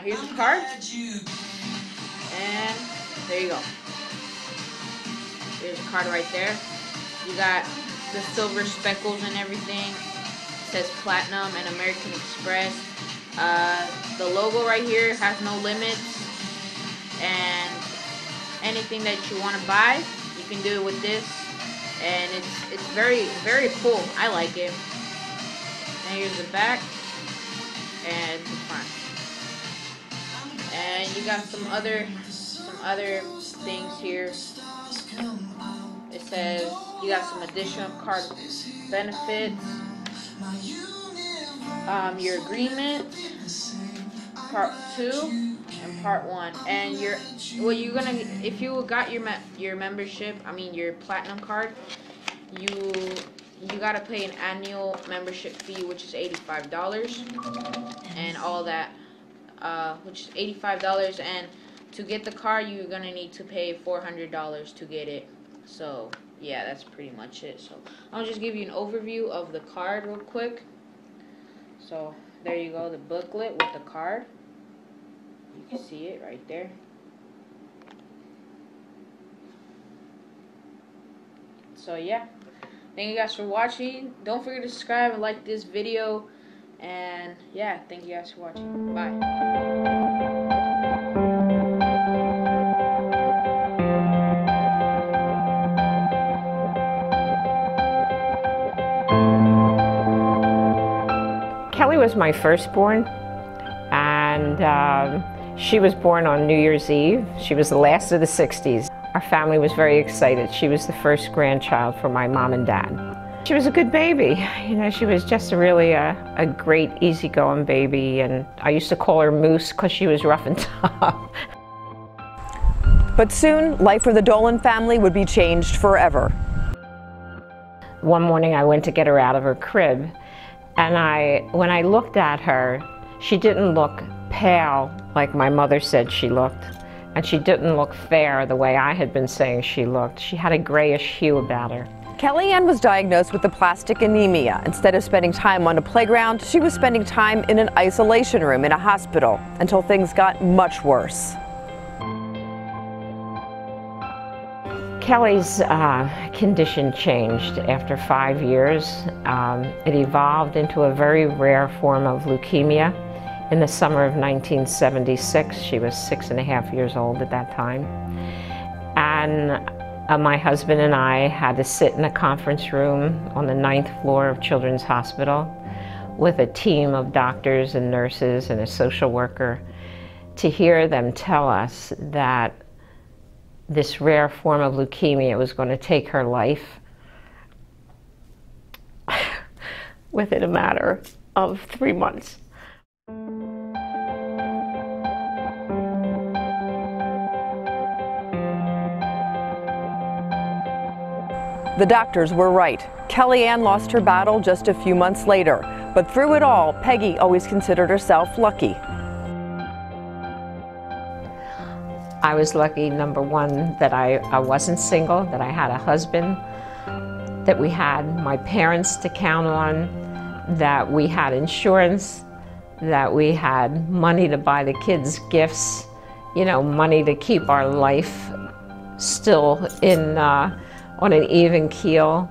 here's the card, and there you go. There's a card right there. You got the silver speckles and everything. It says Platinum and American Express. The logo right here has no limits, and anything that you want to buy, you can do it with this, and it's very, very cool. I like it. And here's the back and the front, and you got some other things here. It says you got some additional card benefits, your agreement, part 2 and part 1, and you're gonna, if you got your membership, I mean your platinum card, you gotta pay an annual membership fee, which is $85, and all that, which is $85, and to get the card, you're gonna need to pay $400 to get it. So yeah, that's pretty much it. So I'll just give you an overview of the card real quick. So there you go, the booklet with the card. You can see it right there. So yeah, thank you guys for watching. Don't forget to subscribe and like this video. And yeah, thank you guys for watching. Bye. Kelly was my firstborn, and she was born on New Year's Eve. She was the last of the 60s. Our family was very excited. She was the first grandchild for my mom and dad. She was a good baby. You know, she was just really a great, easygoing baby, and I used to call her Moose because she was rough and tough. But soon, life for the Dolan family would be changed forever. One morning I went to get her out of her crib, and when I looked at her, she didn't look pale like my mother said she looked, and she didn't look fair the way I had been saying she looked. She had a grayish hue about her. Kellyanne was diagnosed with aplastic anemia. Instead of spending time on a playground, she was spending time in an isolation room in a hospital until things got much worse. Kelly's condition changed after 5 years. It evolved into a very rare form of leukemia. In the summer of 1976, she was 6.5 years old at that time. And my husband and I had to sit in a conference room on the 9th floor of Children's Hospital with a team of doctors and nurses and a social worker to hear them tell us that this rare form of leukemia was going to take her life within a matter of 3 months. The doctors were right. Kellyanne lost her battle just a few months later, but through it all, Peggy always considered herself lucky. I was lucky, number one, that I wasn't single, that I had a husband, that we had my parents to count on, that we had insurance, that we had money to buy the kids gifts, you know, money to keep our life still on an even keel.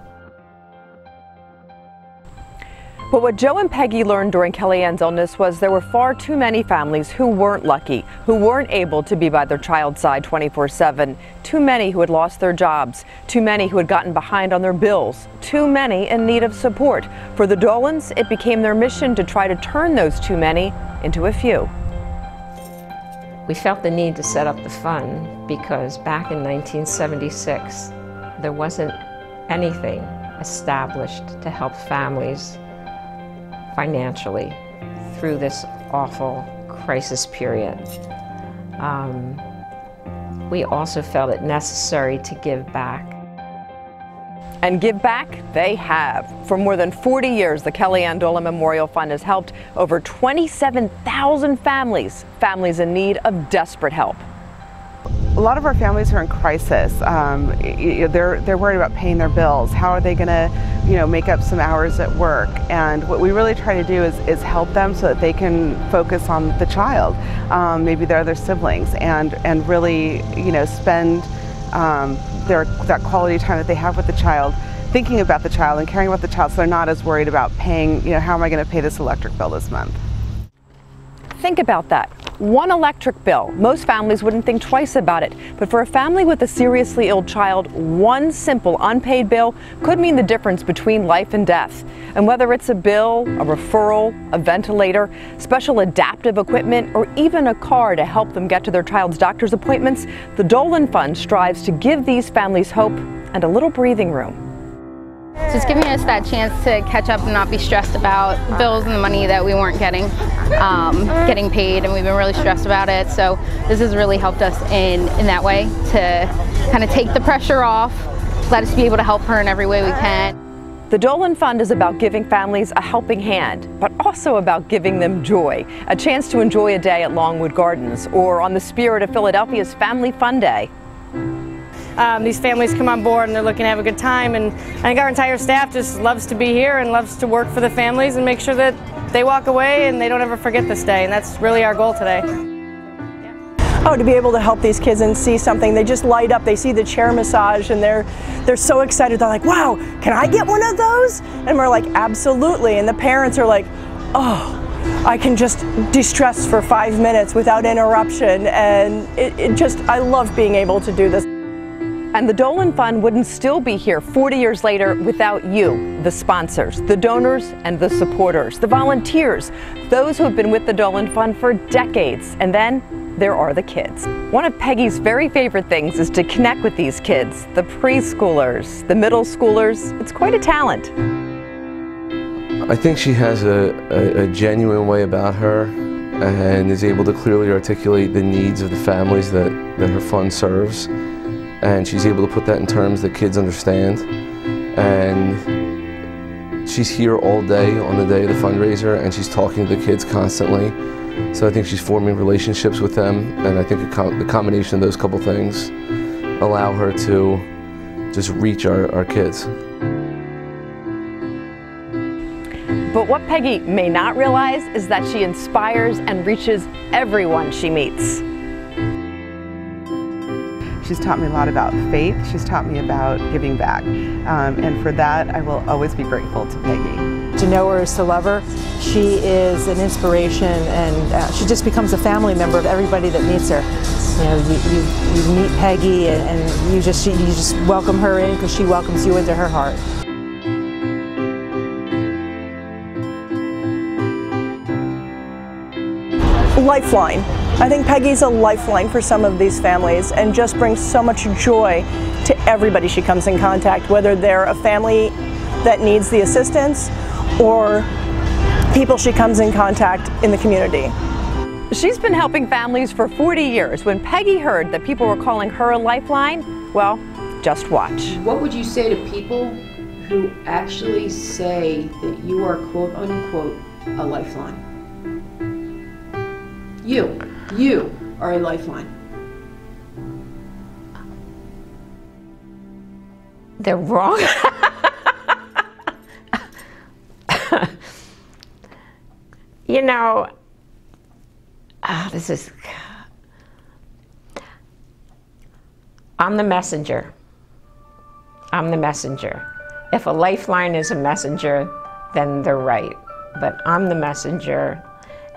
But what Joe and Peggy learned during Kellyanne's illness was there were far too many families who weren't lucky, who weren't able to be by their child's side 24/7, too many who had lost their jobs, too many who had gotten behind on their bills, too many in need of support. For the Dolans, it became their mission to try to turn those too many into a few. We felt the need to set up the fund because back in 1976, there wasn't anything established to help families financially through this awful crisis period. We also felt it necessary to give back. And give back they have. For more than 40 years, the Kellyanne Dolan Memorial Fund has helped over 27,000 families in need of desperate help. A lot of our families are in crisis. They're worried about paying their bills. How are they going to, make up some hours at work? And what we really try to do is help them so that they can focus on the child, maybe their other siblings, and really, spend that quality time that they have with the child, thinking about the child and caring about the child, so they're not as worried about paying, how am I going to pay this electric bill this month? Think about that. One electric bill. Most families wouldn't think twice about it, but for a family with a seriously ill child, one simple unpaid bill could mean the difference between life and death. And whether it's a bill, a referral, a ventilator, special adaptive equipment, or even a car to help them get to their child's doctor's appointments, the Dolan Fund strives to give these families hope and a little breathing room. So it's giving us that chance to catch up and not be stressed about the bills and the money that we weren't getting paid, and we've been really stressed about it. So this has really helped us in that way to kind of take the pressure off, let us be able to help her in every way we can. The Dolan Fund is about giving families a helping hand, but also about giving them joy, a chance to enjoy a day at Longwood Gardens or on the Spirit of Philadelphia's Family Fun Day. These families come on board and they're looking to have a good time, and I think our entire staff just loves to be here and loves to work for the families and make sure that they walk away and they don't ever forget this day, and that's really our goal today. Oh, to be able to help these kids and see something, they just light up, they see the chair massage and they're so excited. They're like, wow, can I get one of those? And we're like, absolutely. And the parents are like, oh, I can just de-stress for 5 minutes without interruption, and I love being able to do this. And the Dolan Fund wouldn't still be here 40 years later without you, the sponsors, the donors and the supporters, the volunteers, those who have been with the Dolan Fund for decades. And then there are the kids. One of Peggy's very favorite things is to connect with these kids, the preschoolers, the middle schoolers. It's quite a talent. I think she has a genuine way about her and is able to clearly articulate the needs of the families that her fund serves. And she's able to put that in terms that kids understand. And she's here all day on the day of the fundraiser, and she's talking to the kids constantly. So I think she's forming relationships with them, and I think the combination of those couple things allow her to just reach our kids. But what Peggy may not realize is that she inspires and reaches everyone she meets. She's taught me a lot about faith. She's taught me about giving back. And for that, I will always be grateful to Peggy. To know her is to love her. She is an inspiration, and she just becomes a family member of everybody that meets her. You meet Peggy, and you just welcome her in because she welcomes you into her heart. Lifeline. I think Peggy's a lifeline for some of these families and just brings so much joy to everybody she comes in contact, whether they're a family that needs the assistance or people she comes in contact in the community. She's been helping families for 40 years. When Peggy heard that people were calling her a lifeline, well, just watch. What would you say to people who actually say that you are quote unquote a lifeline? You are a lifeline. They're wrong. I'm the messenger. I'm the messenger. If a lifeline is a messenger, then they're right. But I'm the messenger,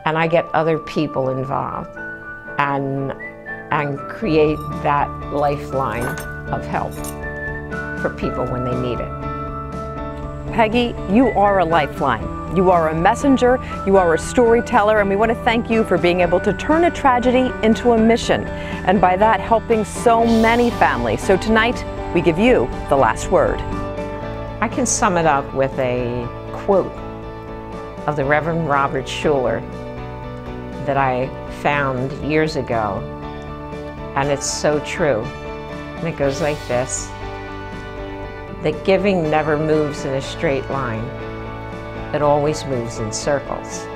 and I get other people involved and create that lifeline of help for people when they need it. Peggy, you are a lifeline. You are a messenger, you are a storyteller, and we want to thank you for being able to turn a tragedy into a mission, and by that helping so many families. So tonight, we give you the last word. I can sum it up with a quote of the Reverend Robert Schuller that I found years ago, and it's so true. And it goes like this: that giving never moves in a straight line. It always moves in circles.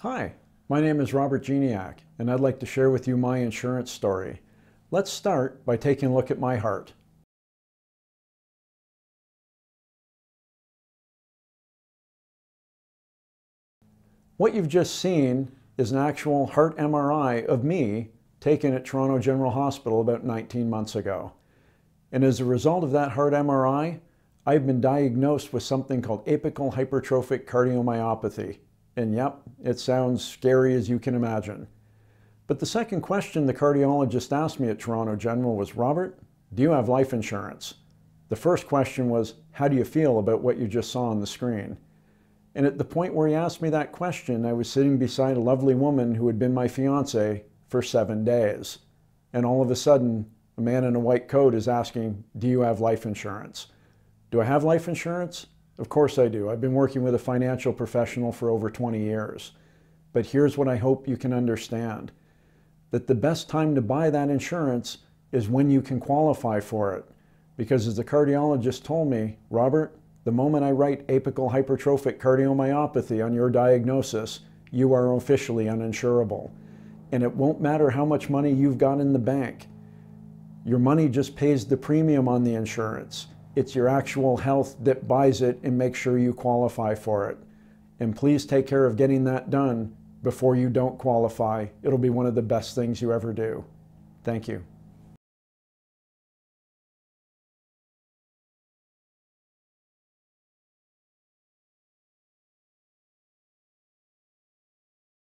Hi, my name is Robert Geniak, and I'd like to share with you my insurance story. Let's start by taking a look at my heart. What you've just seen is an actual heart MRI of me taken at Toronto General Hospital about 19 months ago. And as a result of that heart MRI, I've been diagnosed with something called apical hypertrophic cardiomyopathy. And yep, it sounds scary as you can imagine. But the second question the cardiologist asked me at Toronto General was, Robert, do you have life insurance? The first question was, how do you feel about what you just saw on the screen? And at the point where he asked me that question, I was sitting beside a lovely woman who had been my fiance for 7 days. And all of a sudden, a man in a white coat is asking, do you have life insurance? Do I have life insurance? Of course I do. I've been working with a financial professional for over 20 years. But here's what I hope you can understand. That the best time to buy that insurance is when you can qualify for it. Because as the cardiologist told me, Robert, the moment I write apical hypertrophic cardiomyopathy on your diagnosis, you are officially uninsurable. And it won't matter how much money you've got in the bank. Your money just pays the premium on the insurance. It's your actual health that buys it and makes sure you qualify for it. And please take care of getting that done before you don't qualify. It'll be one of the best things you ever do. Thank you.